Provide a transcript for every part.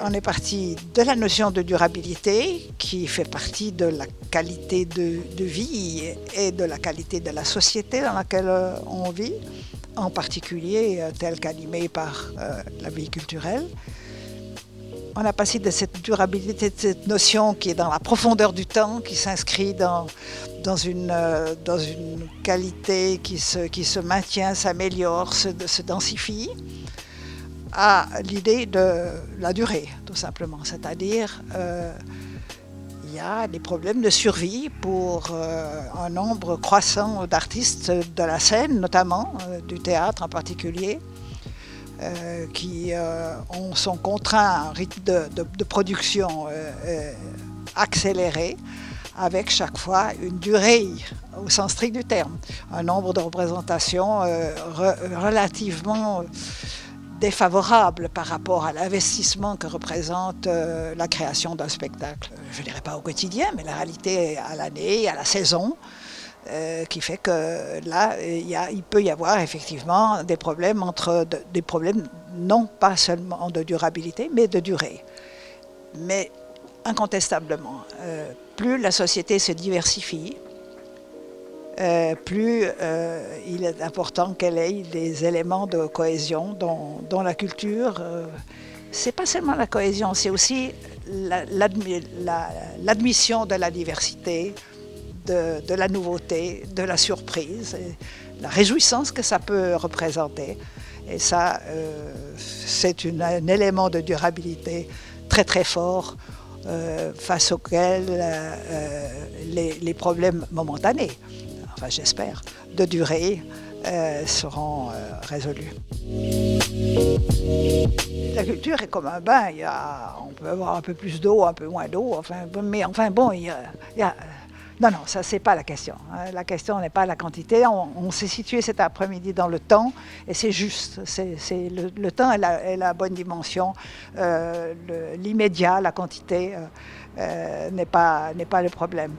on est parti de la notion de durabilité qui fait partie de la qualité de vie et de la qualité de la société dans laquelle on vit, en particulier telle qu'animée par la vie culturelle. On a passé de cette durabilité, de cette notion qui est dans la profondeur du temps, qui s'inscrit dans une qualité qui se maintient, s'améliore, se densifie, à l'idée de la durée, tout simplement. C'est-à-dire, il y a des problèmes de survie pour un nombre croissant d'artistes de la scène, notamment, du théâtre en particulier, qui sont contraints à un rythme de production accéléré, avec chaque fois une durée au sens strict du terme, un nombre de représentations relativement défavorable par rapport à l'investissement que représente la création d'un spectacle. Je ne dirais pas au quotidien, mais la réalité à l'année, à la saison, qui fait que là, il peut y avoir effectivement des problèmes des problèmes non pas seulement de durabilité, mais de durée. Mais incontestablement, plus la société se diversifie, plus il est important qu'elle ait des éléments de cohésion dont la culture, c'est pas seulement la cohésion, c'est aussi l'admission de la diversité, de la nouveauté, de la surprise, la réjouissance que ça peut représenter. Et ça, c'est un élément de durabilité très très fort face auquel les problèmes momentanés, enfin j'espère, de durée seront résolus. La culture est comme un bain, on peut avoir un peu plus d'eau, un peu moins d'eau, mais enfin bon, non, ça c'est pas la question. La question n'est pas la quantité. On s'est situé cet après-midi dans le temps et c'est juste. Le temps est la bonne dimension. L'immédiat, la quantité n'est pas le problème.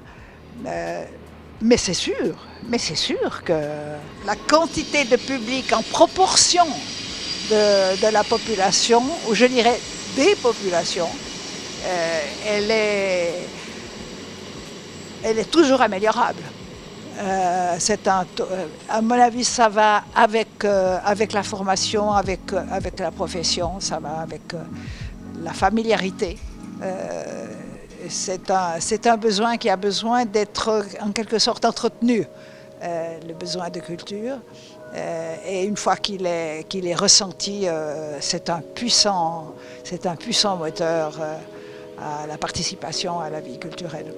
Mais c'est sûr que la quantité de public en proportion de la population, ou je dirais des populations, elle est toujours améliorable. À mon avis, ça va avec la formation, avec la profession, ça va avec la familiarité. C'est un besoin qui a besoin d'être en quelque sorte entretenu, le besoin de culture. Et une fois qu'il est ressenti, c'est un puissant moteur à la participation à la vie culturelle.